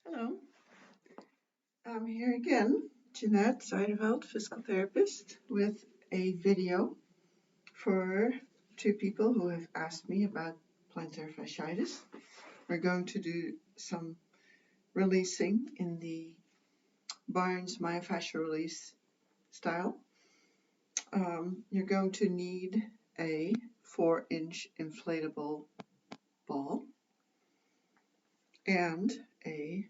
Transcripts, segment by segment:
Hello, I'm here again, Jeanette Zuiderveld, physical therapist, with a video for two people who have asked me about plantar fasciitis. We're going to do some releasing in the Barnes myofascial release style. You're going to need a 4-inch inflatable ball and a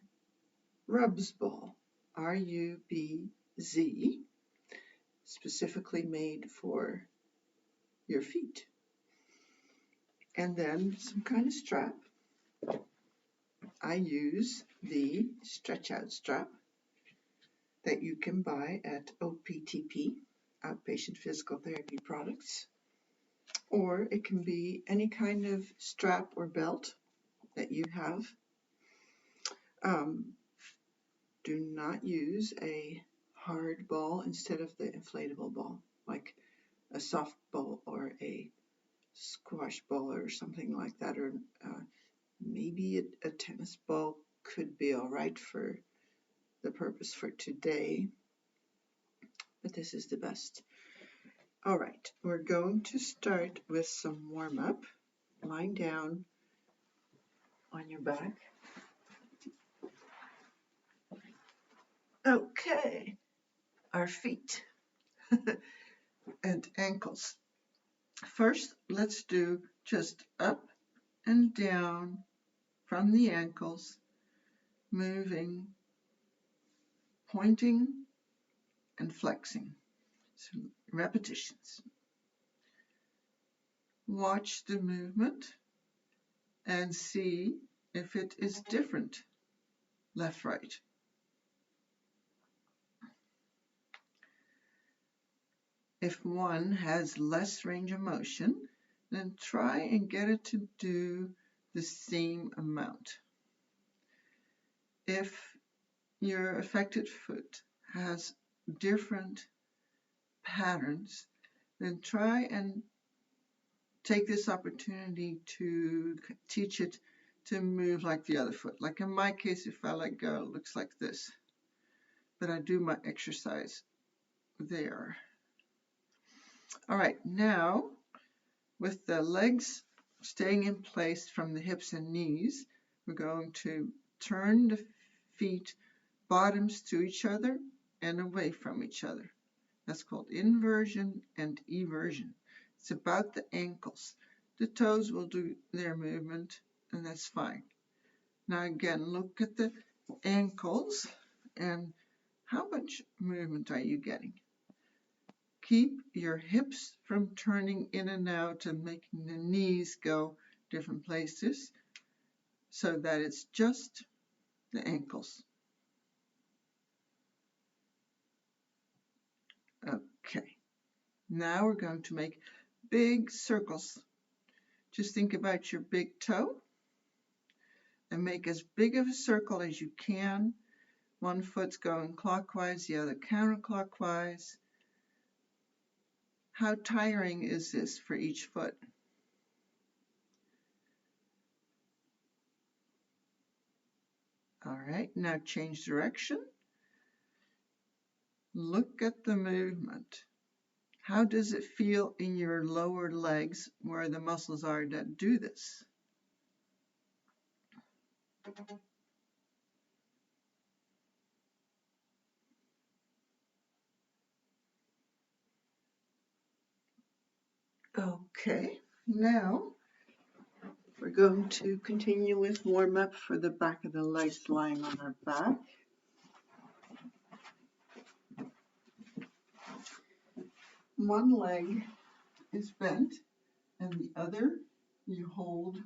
RUBZ ball, RUBZ, specifically made for your feet. And then some kind of strap. I use the stretch out strap that you can buy at OPTP, Outpatient Physical Therapy Products, or it can be any kind of strap or belt that you have. Do not use a hard ball instead of the inflatable ball, like a soft ball or a squash ball or something like that, or maybe a tennis ball could be all right for the purpose for today, but this is the best. All right, we're going to start with some warm-up, lying down on your back. Okay, our feet and ankles. First, let's do just up and down from the ankles, moving, pointing, and flexing. So repetitions. Watch the movement and see if it is different, left, right. If one has less range of motion, then try and get it to do the same amount. If your affected foot has different patterns, then try and take this opportunity to teach it to move like the other foot. Like in my case, if I let go, it looks like this. But I do my exercise there. All right, now with the legs staying in place from the hips and knees, we're going to turn the feet bottoms to each other and away from each other. That's called inversion and eversion. It's about the ankles. The toes will do their movement, and that's fine. Now again, look at the ankles and how much movement are you getting? Keep your hips from turning in and out and making the knees go different places so that it's just the ankles. Okay, now we're going to make big circles. Just think about your big toe and make as big of a circle as you can. One foot's going clockwise, the other counterclockwise. How tiring is this for each foot? All right, now change direction. Look at the movement. How does it feel in your lower legs where the muscles are that do this? Okay, now we're going to continue with warm-up for the back of the legs lying on our back. One leg is bent and the other you hold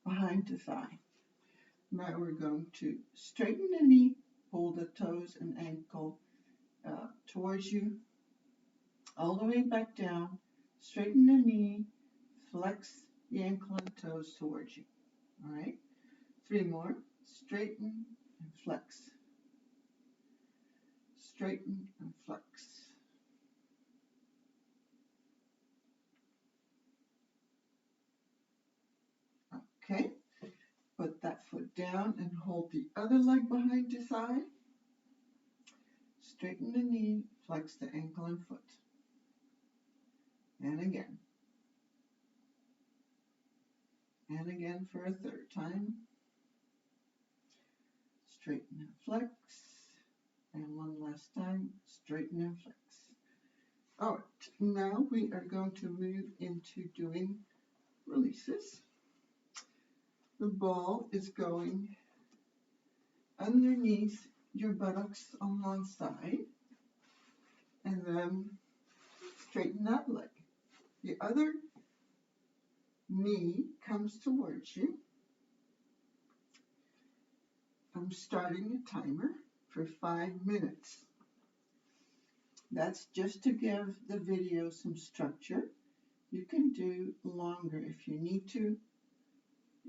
behind the thigh. Now we're going to straighten the knee, pull the toes and ankle towards you, all the way back down, straighten the knee, flex the ankle and toes towards you. All right, 3 more, straighten and flex, straighten and flex. Okay, Put that foot down and hold the other leg behind your thigh. Straighten the knee, flex the ankle and foot. And again. And again for a third time. Straighten and flex. And one last time, straighten and flex. All right, now we are going to move into doing releases. The ball is going underneath your buttocks on one side, and then straighten that leg. The other knee comes towards you. I'm starting a timer for 5 minutes. That's just to give the video some structure. You can do longer if you need to.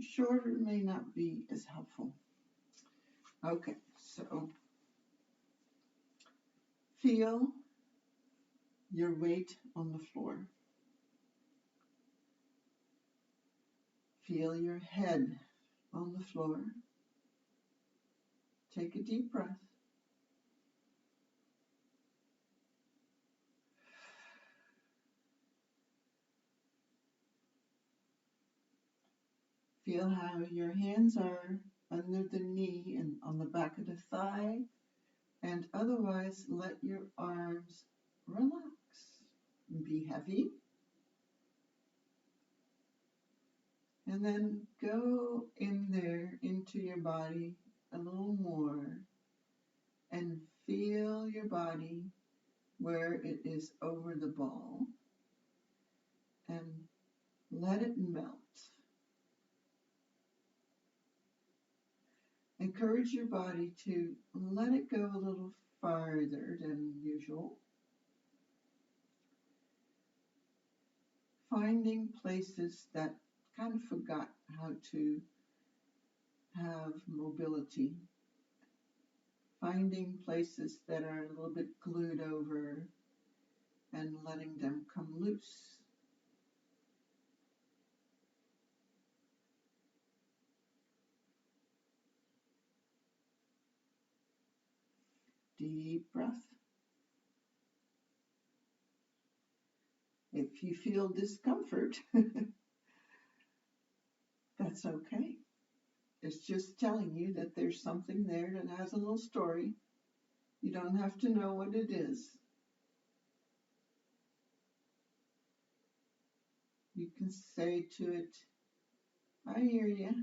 Shorter may not be as helpful. Okay, so feel your weight on the floor. Feel your head on the floor. Take a deep breath. Feel how your hands are under the knee and on the back of the thigh, and otherwise let your arms relax. Be heavy. And then go in there into your body a little more and feel your body where it is over the ball and let it melt. Encourage your body to let it go a little farther than usual. Finding places that kind of forgot how to have mobility. Finding places that are a little bit glued over and letting them come loose. Deep breath. If you feel discomfort, that's okay. It's just telling you that there's something there that has a little story. You don't have to know what it is. You can say to it, I hear you.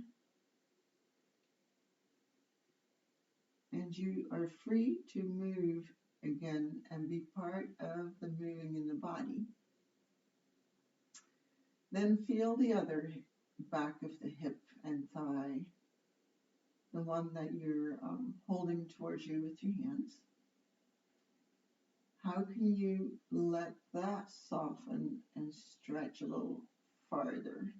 And you are free to move again and be part of the moving in the body. Then feel the other back of the hip and thigh, the one that you're holding towards you with your hands. How can you let that soften and stretch a little farther?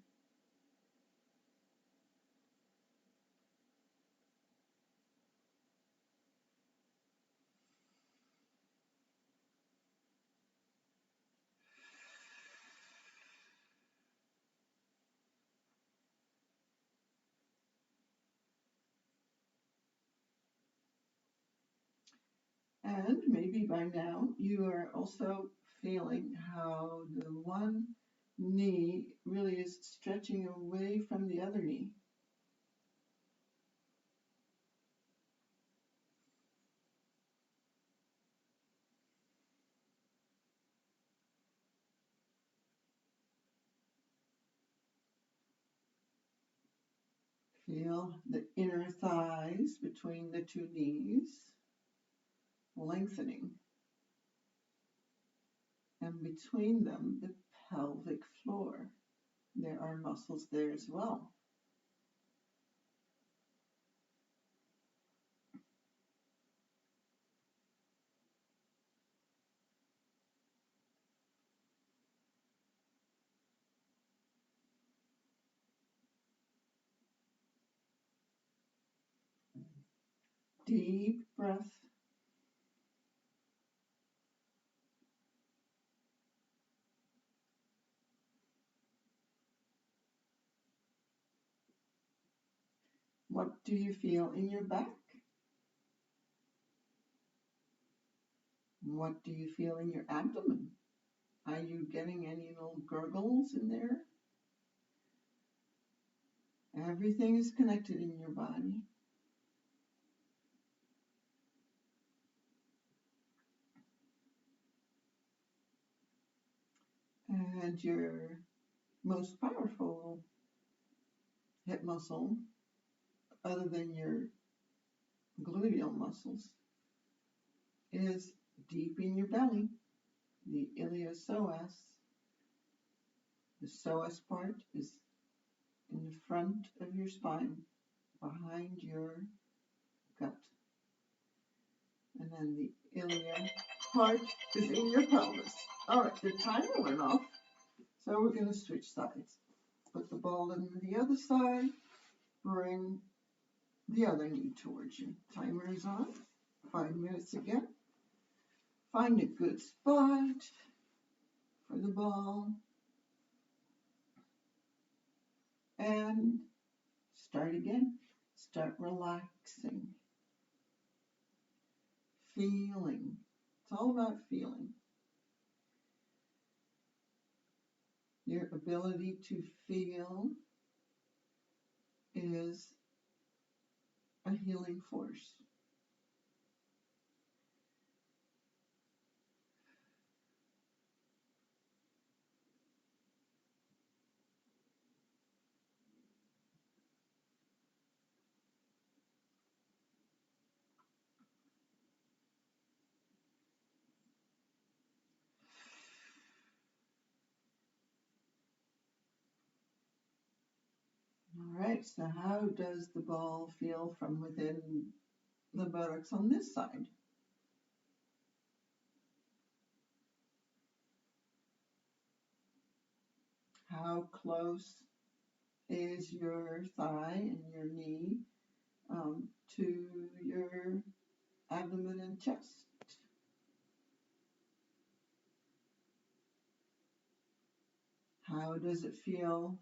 And maybe by now you are also feeling how the one knee really is stretching away from the other knee. Feel the inner thighs between the two knees lengthening. And between them, the pelvic floor. There are muscles there as well. Deep breath. What do you feel in your back? What do you feel in your abdomen? Are you getting any little gurgles in there? Everything is connected in your body. And your most powerful hip muscle, other than your gluteal muscles, is deep in your belly, the iliopsoas. The psoas part is in the front of your spine, behind your gut. And then the ilium part is in your pelvis. All right, the timer went off, so we're going to switch sides. Put the ball on the other side, bring the other knee towards you. Timer is on, 5 minutes again. Find a good spot for the ball and start again. Start relaxing, feeling. It's all about feeling. Your ability to feel is a healing force. All right, so how does the ball feel from within the buttocks on this side? How close is your thigh and your knee to your abdomen and chest? How does it feel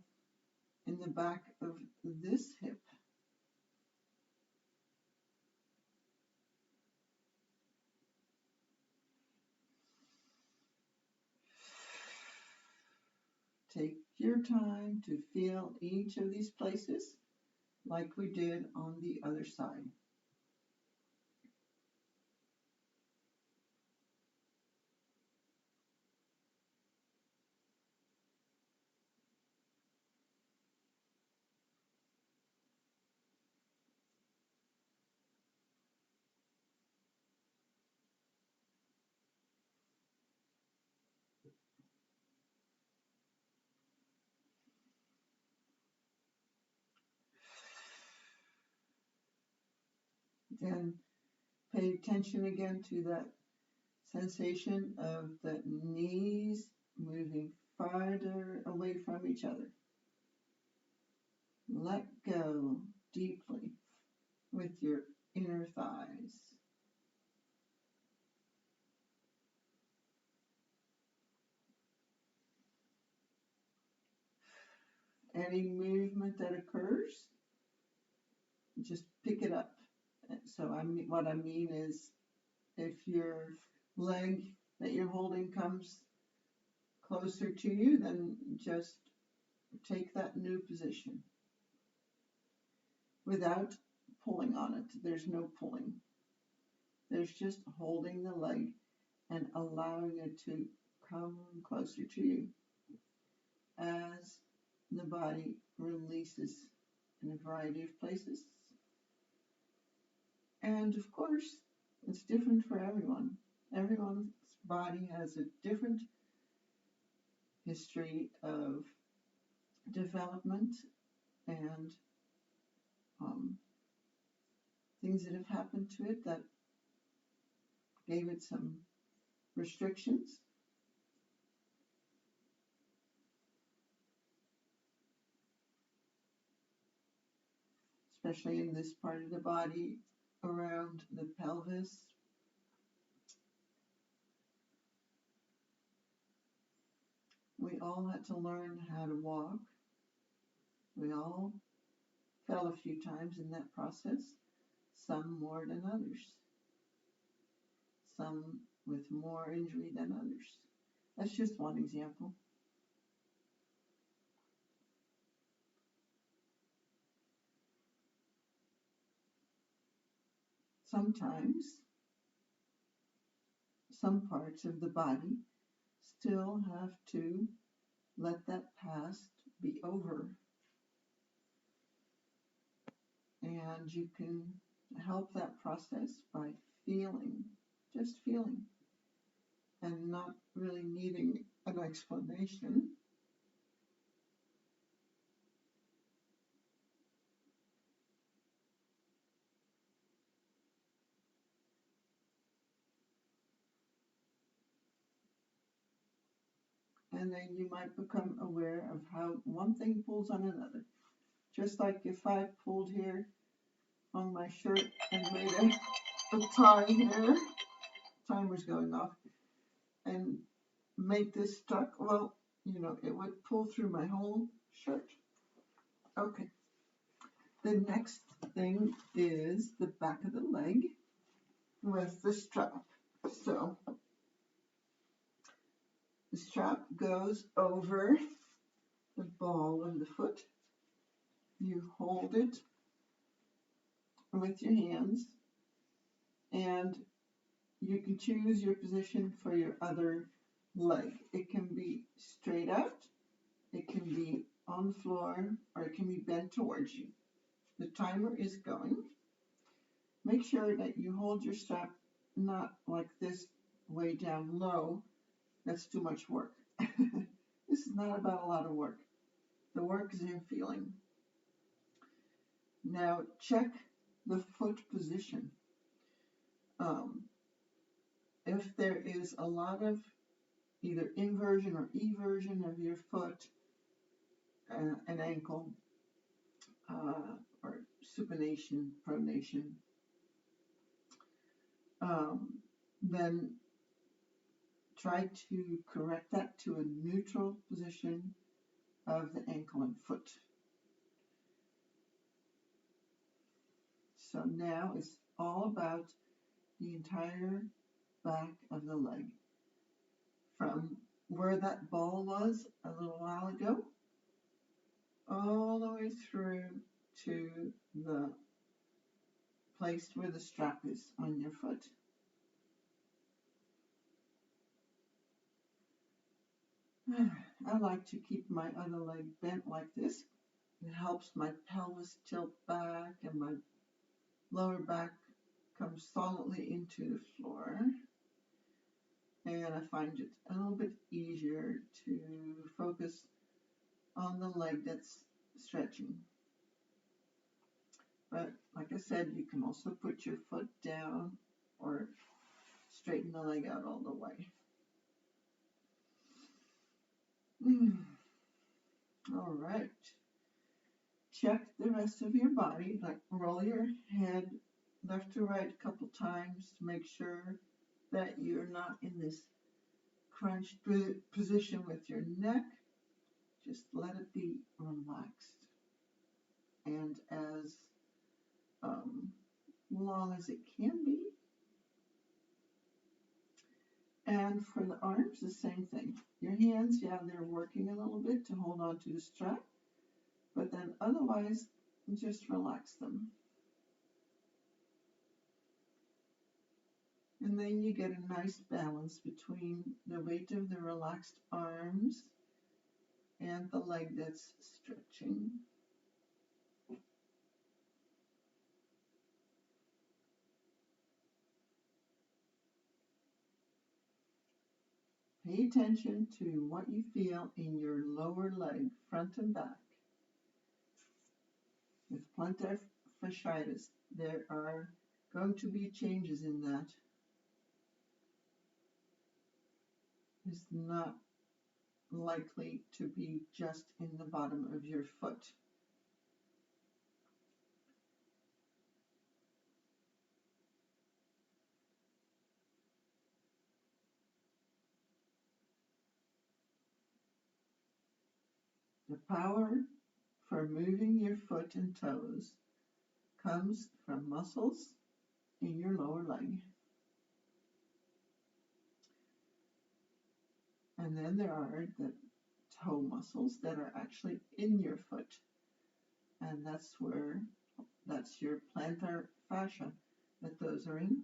in the back of this hip? Take your time to feel each of these places like we did on the other side. Then pay attention again to that sensation of the knees moving farther away from each other. Let go deeply with your inner thighs. Any movement that occurs, just pick it up. So what I mean is, if your leg that you're holding comes closer to you, then just take that new position without pulling on it. There's no pulling. There's just holding the leg and allowing it to come closer to you as the body releases in a variety of places. And of course, it's different for everyone. Everyone's body has a different history of development and things that have happened to it that gave it some restrictions. Especially in this part of the body around the pelvis. We all had to learn how to walk. We all fell a few times in that process, some more than others, some with more injury than others. That's just one example. Sometimes some parts of the body still have to let that past be over. And you can help that process by feeling, just feeling, and not really needing an explanation. And then you might become aware of how one thing pulls on another. Just like if I pulled here on my shirt and made a tie here, timer's going off, and make this stuck, well, it would pull through my whole shirt. Okay. The next thing is the back of the leg with the strap. So the strap goes over the ball of the foot. You hold it with your hands, and you can choose your position for your other leg. It can be straight out, it can be on the floor, or it can be bent towards you. The timer is going. Make sure that you hold your strap not like this way down low. That's too much work. This is not about a lot of work. The work is in feeling. Now check the foot position. If there is a lot of either inversion or eversion of your foot, an ankle, or supination, pronation, then try to correct that to a neutral position of the ankle and foot. So now it's all about the entire back of the leg. From where that ball was a little while ago, all the way through to the place where the strap is on your foot. I like to keep my other leg bent like this. It helps my pelvis tilt back and my lower back comes solidly into the floor. And I find it a little bit easier to focus on the leg that's stretching. But like I said, you can also put your foot down or straighten the leg out all the way. All right. Check the rest of your body, like roll your head left to right a couple times to make sure that you're not in this crunched position with your neck. Just let it be relaxed and as long as it can be. And for the arms, the same thing. Your hands, they're working a little bit to hold on to the strap, but then otherwise, just relax them. And then you get a nice balance between the weight of the relaxed arms and the leg that's stretching. Pay attention to what you feel in your lower leg, front and back. With plantar fasciitis, there are going to be changes in that. It's not likely to be just in the bottom of your foot. The power for moving your foot and toes comes from muscles in your lower leg. And then there are the toe muscles that are actually in your foot. And that's your plantar fascia that those are in.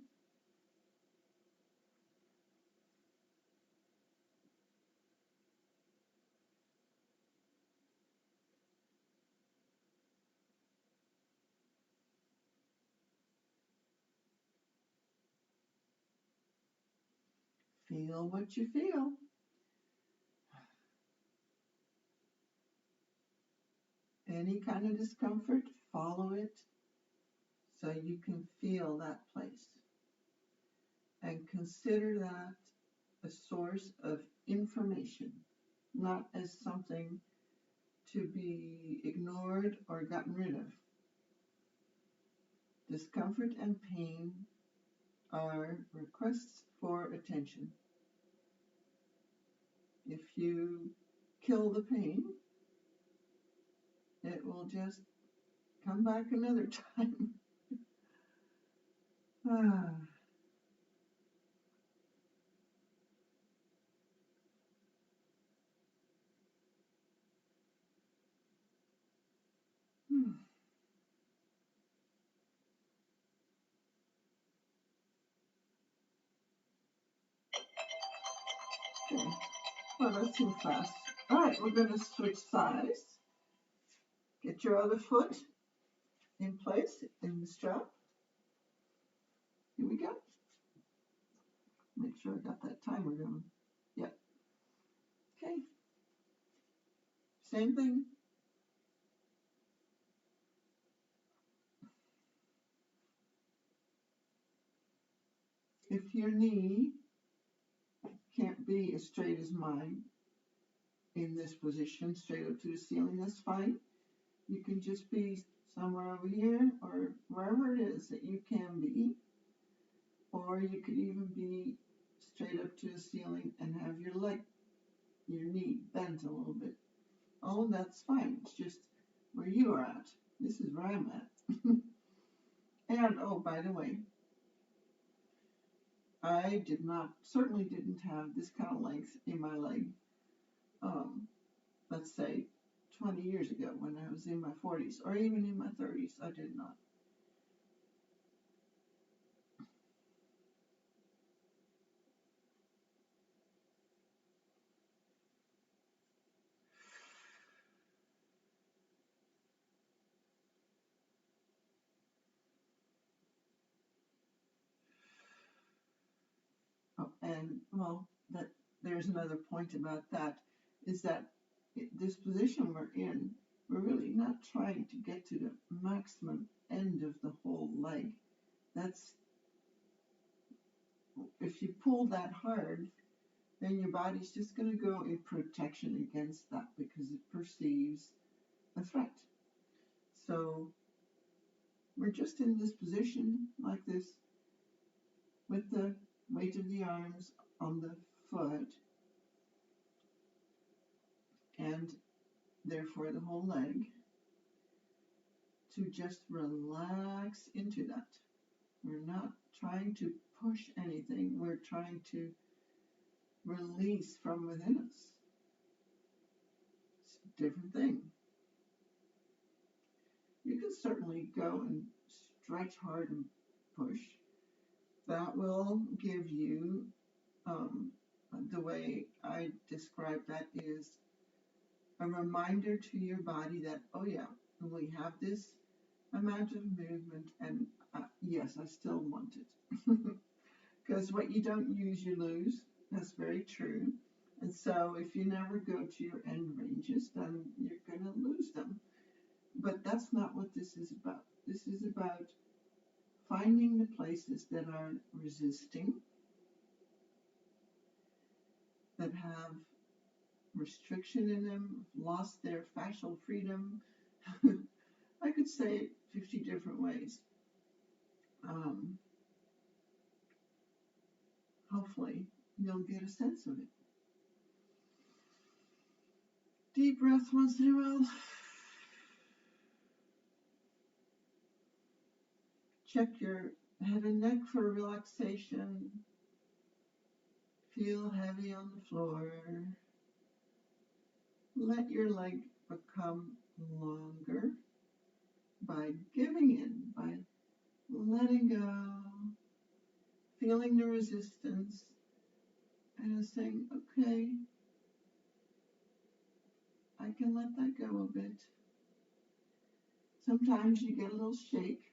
Feel what you feel. Any kind of discomfort, follow it so you can feel that place. And consider that a source of information, not as something to be ignored or gotten rid of. Discomfort and pain are requests for attention. If you kill the pain, it will just come back another time. Okay, well, that's too fast. All right, we're going to switch sides. Get your other foot in place in the strap. Here we go. Make sure I got that timer going. Yep. Okay. Same thing. If your knee can't be as straight as mine in this position, straight up to the ceiling, that's fine. You can just be somewhere over here or wherever it is that you can be. Or you could even be straight up to the ceiling and have your knee bent a little bit. Oh, that's fine. It's just where you are at. This is where I'm at. And, oh, by the way, I certainly didn't have this kind of length in my leg, let's say 20 years ago when I was in my 40s, or even in my 30s. I did not. Oh, and, well, there's another point about that, is that this position we're in, we're really not trying to get to the maximum end of the whole leg. If you pull that hard, then your body's just going to go in protection against that because it perceives a threat. So we're just in this position like this with the weight of the arms on the foot and therefore the whole leg, to just relax into that. We're not trying to push anything. We're trying to release from within us. It's a different thing. You can certainly go and stretch hard and push. That will give you, the way I describe that is a reminder to your body that, oh yeah, we have this amount of movement, and yes, I still want it. Because what you don't use, you lose. That's very true. And so if you never go to your end ranges, then you're going to lose them. But that's not what this is about. This is about finding the places that are resisting, that have restriction in them, lost their fascial freedom. I could say it 50 different ways. Hopefully, you'll get a sense of it. Deep breath once in a while. check your head and neck for relaxation. Feel heavy on the floor. Let your leg become longer by giving in, by letting go, feeling the resistance, and saying, okay, I can let that go a bit. Sometimes you get a little shake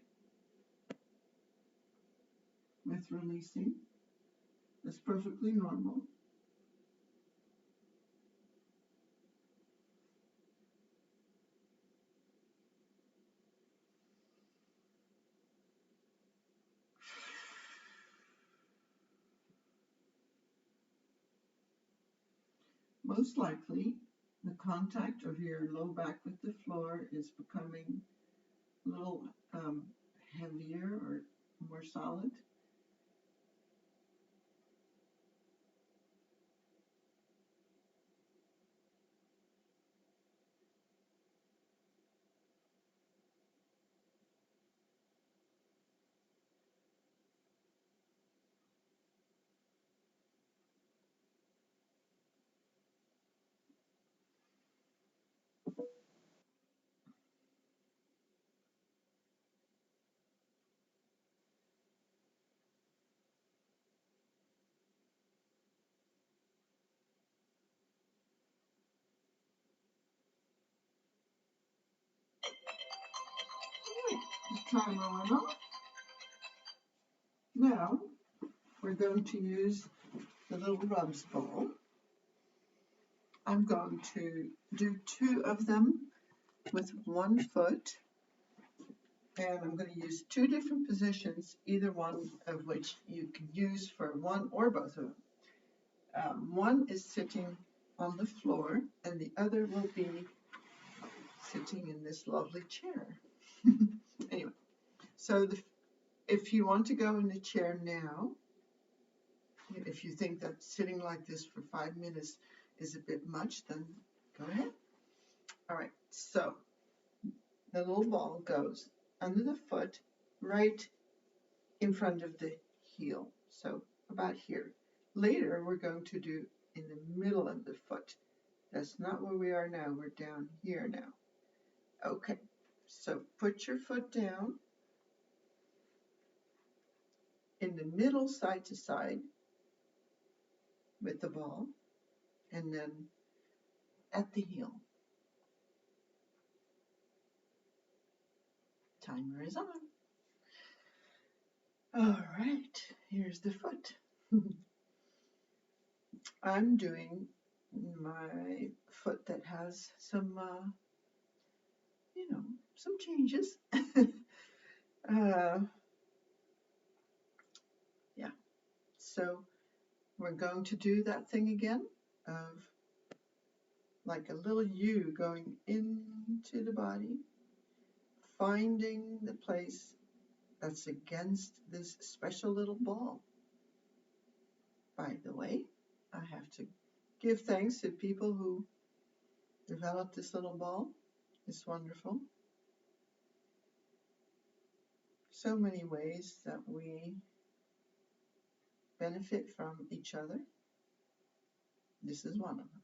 with releasing. That's perfectly normal. Most likely, the contact of your low back with the floor is becoming a little heavier or more solid. The timer went off. Now, we're going to use the little RUBZ ball. I'm going to do 2 of them with 1 foot, and I'm going to use 2 different positions, either one of which you can use for one or both of them. One is sitting on the floor, and the other will be sitting in this lovely chair. Anyway, so if you want to go in the chair now, if you think that sitting like this for 5 minutes is a bit much, then go ahead. All right, so the little ball goes under the foot, right in front of the heel, so about here. Later, we're going to do in the middle of the foot. That's not where we are now. We're down here now. Okay, so put your foot down in the middle, side to side with the ball, and then at the heel. Timer is on. All right, here's the foot. I'm doing my foot that has some, some changes. Yeah, so we're going to do that thing again of like a little U going into the body, finding the place that's against this special little ball. By the way, I have to give thanks to people who developed this little ball. It's wonderful. So many ways that we benefit from each other. This is one of them.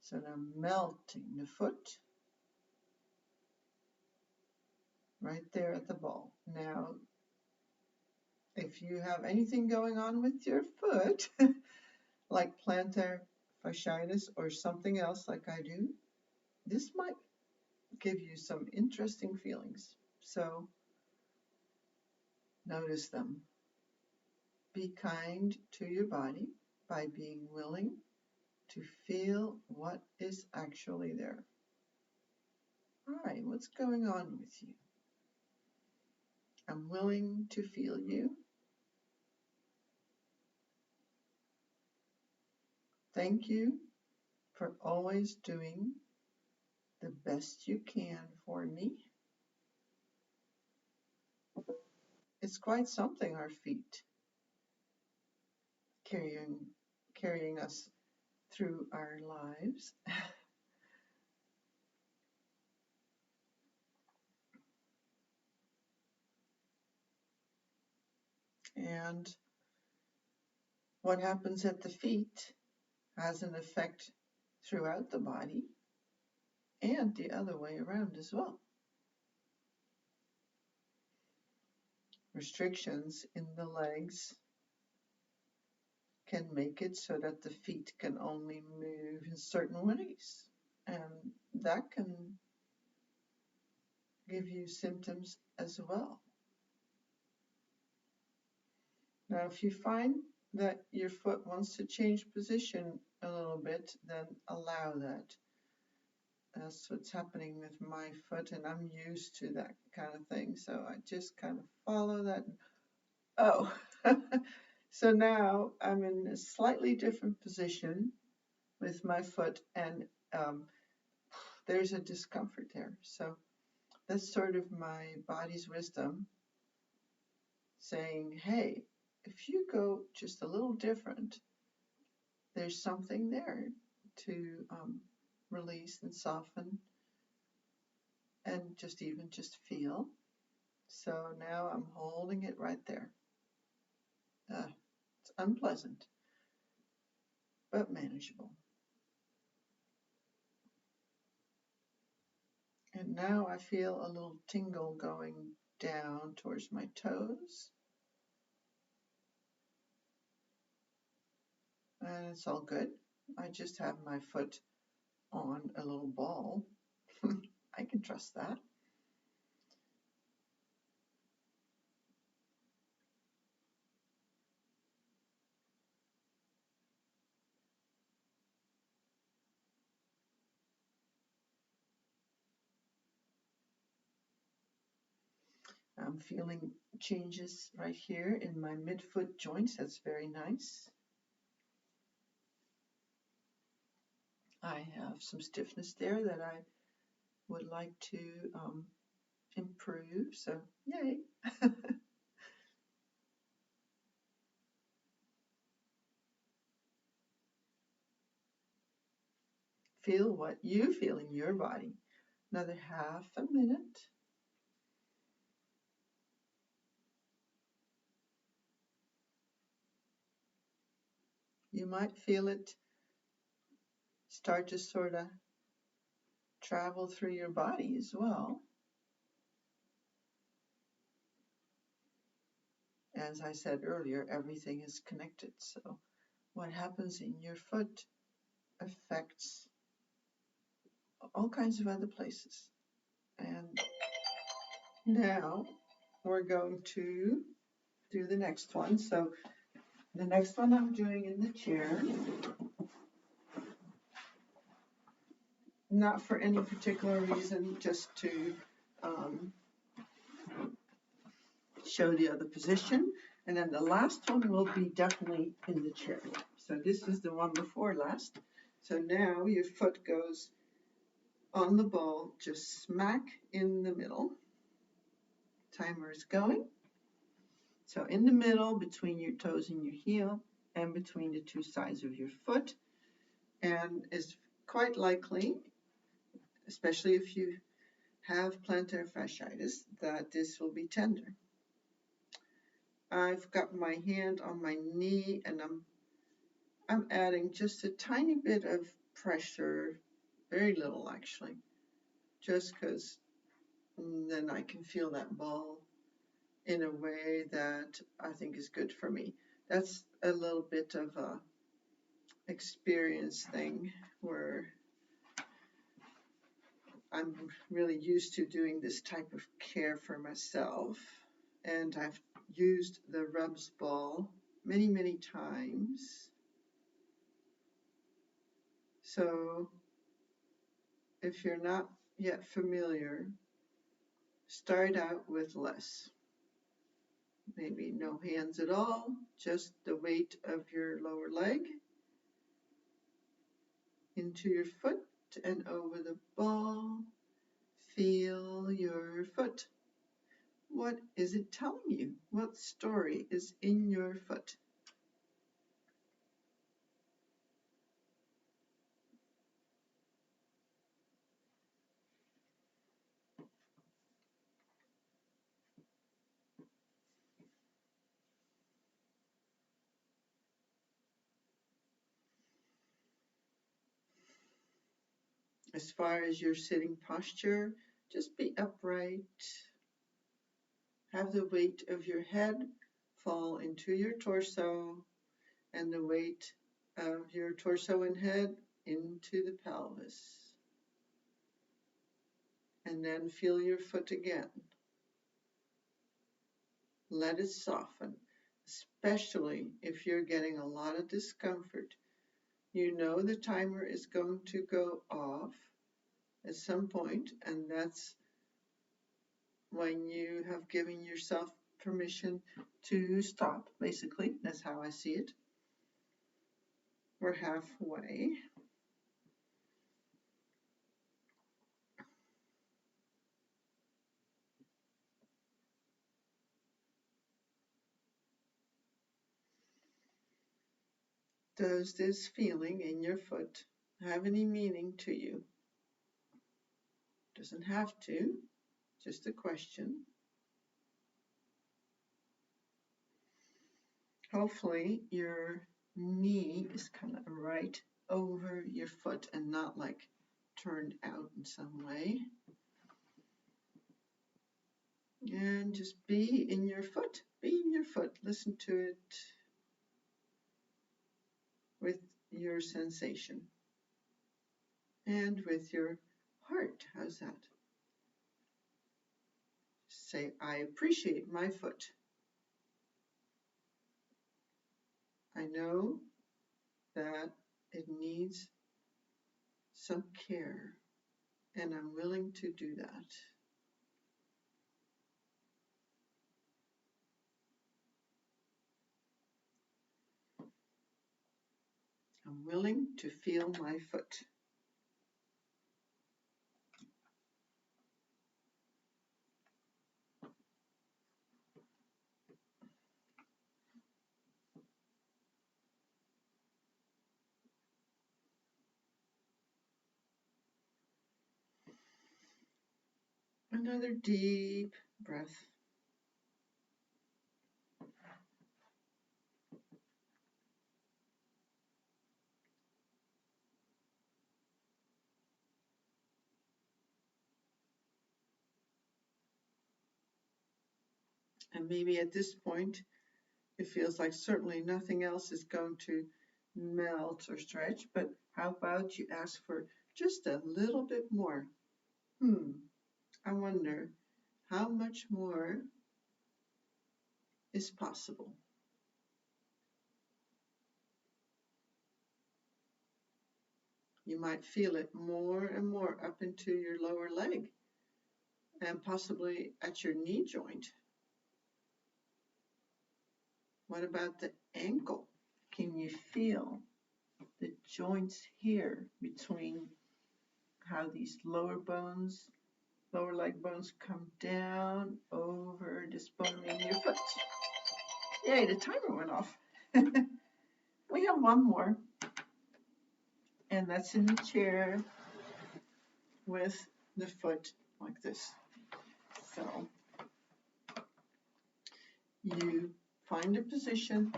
So now melting the foot right there at the ball. Now, if you have anything going on with your foot, like plantar fascitis or something else like I do, this might give you some interesting feelings. So notice them. Be kind to your body by being willing to feel what is actually there. All right, what's going on with you? I'm willing to feel you. Thank you for always doing the best you can for me. It's quite something, our feet, carrying us through our lives. And what happens at the feet has an effect throughout the body and the other way around as well. Restrictions in the legs can make it so that the feet can only move in certain ways, and that can give you symptoms as well. Now, if you find that your foot wants to change position a little bit, then allow that. That's what's happening with my foot, and I'm used to that kind of thing, so I just kind of follow that. Oh, so now I'm in a slightly different position with my foot, and there's a discomfort there. So that's sort of my body's wisdom saying, hey, if you go just a little different, there's something there to release and soften and just feel. So now I'm holding it right there. It's unpleasant, but manageable. And now I feel a little tingle going down towards my toes. And it's all good. I just have my foot on a little ball. I can trust that. I'm feeling changes right here in my midfoot joints. That's very nice. I have some stiffness there that I would like to improve, so yay. Feel what you feel in your body. Another half a minute. You might feel it start to sort of travel through your body as well. As I said earlier, everything is connected. So what happens in your foot affects all kinds of other places. And now we're going to do the next one. So the next one I'm doing in the chair, not for any particular reason, just to show the other position. And then the last one will be definitely in the chair. So this is the one before last. So now your foot goes on the ball, just smack in the middle. Timer is going. So in the middle, between your toes and your heel, and between the two sides of your foot. And it's quite likely, especially if you have plantar fasciitis, that this will be tender. I've got my hand on my knee, and I'm adding just a tiny bit of pressure, very little actually, just because then I can feel that ball in a way that I think is good for me. That's a little bit of a experience thing where I'm really used to doing this type of care for myself, and I've used the RUBZ ball many, many times. So if you're not yet familiar, start out with less. Maybe no hands at all, just the weight of your lower leg into your foot and over the ball. Feel your foot. What is it telling you? What story is in your foot? As far as your sitting posture, just be upright. Have the weight of your head fall into your torso and the weight of your torso and head into the pelvis. And then feel your foot again. Let it soften, especially if you're getting a lot of discomfort. You know the timer is going to go off at some point, and that's when you have given yourself permission to stop, basically. That's how I see it. We're halfway. Does this feeling in your foot have any meaning to you? Doesn't have to, just a question. Hopefully your knee is kind of right over your foot and not like turned out in some way. And just be in your foot. Be in your foot. Listen to it with your sensation and with your heart. How's that? Say, I appreciate my foot. I know that it needs some care, and I'm willing to do that. I'm willing to feel my foot. Another deep breath. And maybe at this point, it feels like certainly nothing else is going to melt or stretch, but how about you ask for just a little bit more? I wonder how much more is possible. You might feel it more and more up into your lower leg and possibly at your knee joint. What about the ankle? Can you feel the joints here between how these lower leg bones come down over this bone in your foot? Yay, the timer went off. We have one more, and that's in the chair with the foot like this. So you find a position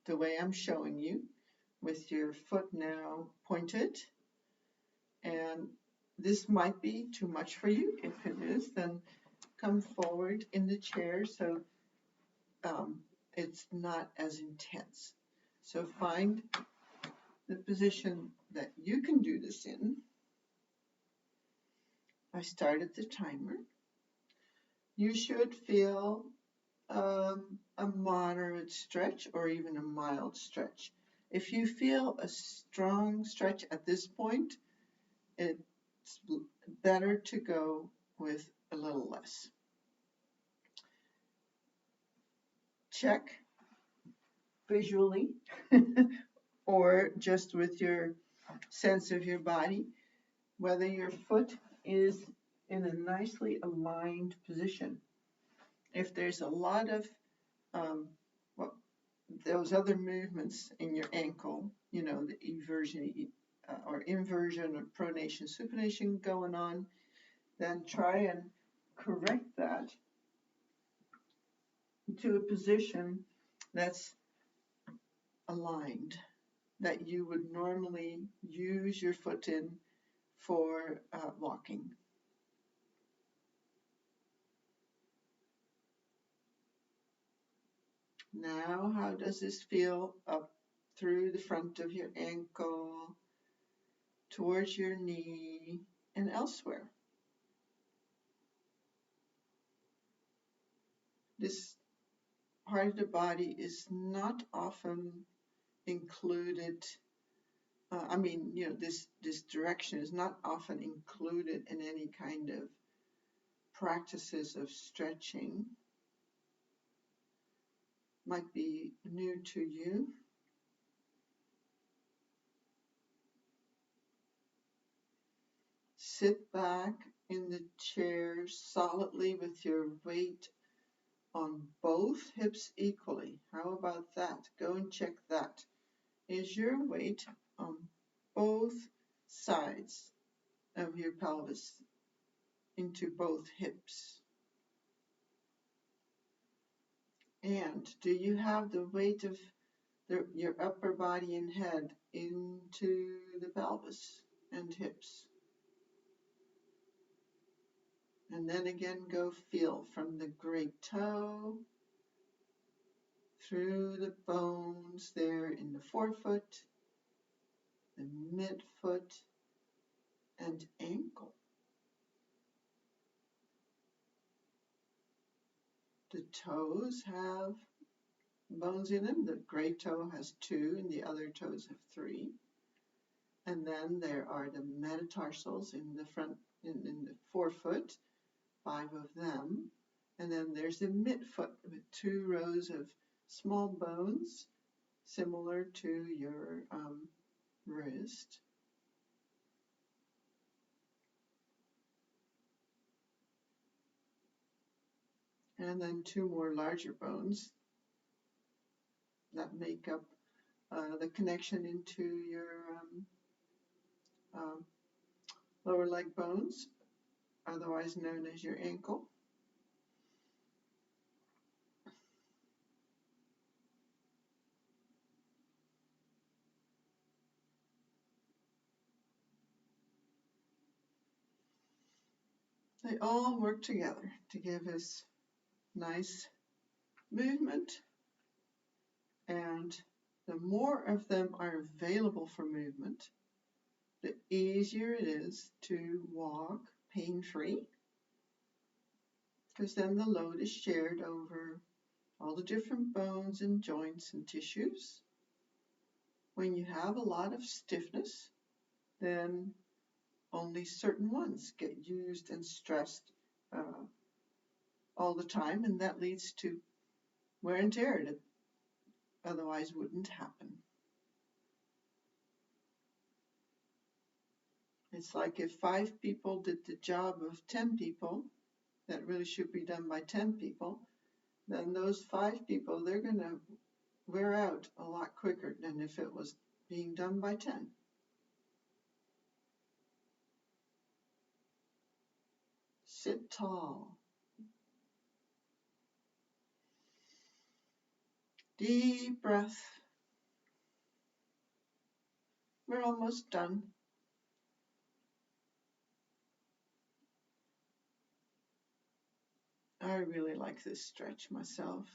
the way I'm showing you, with your foot now pointed, and this might be too much for you. If it is, then come forward in the chair so it's not as intense. So find the position that you can do this in. I started the timer. You should feel a moderate stretch or even a mild stretch. If you feel a strong stretch at this point, it's better to go with a little less. Check visually or just with your sense of your body whether your foot is in a nicely aligned position. If there's a lot of those other movements in your ankle, you know, the eversion or inversion or pronation, supination going on, then try and correct that to a position that's aligned. that you would normally use your foot in for walking. Now, how does this feel up through the front of your ankle, towards your knee, and elsewhere? This part of the body is not often included. This direction is not often included in any kind of practices of stretching. Might be new to you. Sit back in the chair solidly with your weight on both hips equally. How about that? Go and check that. Is your weight on both sides of your pelvis into both hips? And do you have the weight of your upper body and head into the pelvis and hips? And then again, go feel from the great toe through the bones there in the forefoot, the midfoot, and ankle. The toes have bones in them. The great toe has 2 and the other toes have 3. And then there are the metatarsals in the front, in the forefoot, 5 of them. And then there's the midfoot with 2 rows of small bones, similar to your wrist. And then 2 more larger bones that make up the connection into your lower leg bones, otherwise known as your ankle. They all work together to give us nice movement, and the more of them are available for movement, the easier it is to walk pain-free, because then the load is shared over all the different bones and joints and tissues. When you have a lot of stiffness, then only certain ones get used and stressed all the time, and that leads to wear and tear that otherwise wouldn't happen. It's like if 5 people did the job of 10 people that really should be done by 10 people, then those 5 people, they're going to wear out a lot quicker than if it was being done by 10. Sit tall. Deep breath. We're almost done. I really like this stretch myself.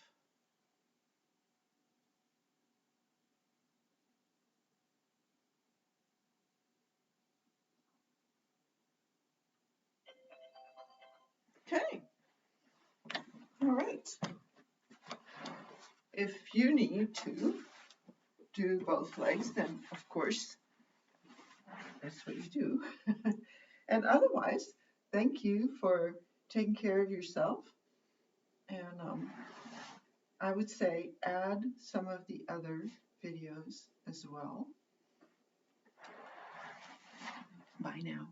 Okay. All right. If you need to do both legs, then of course, that's what you do. And otherwise, thank you for taking care of yourself. And I would say add some of the other videos as well. Bye now.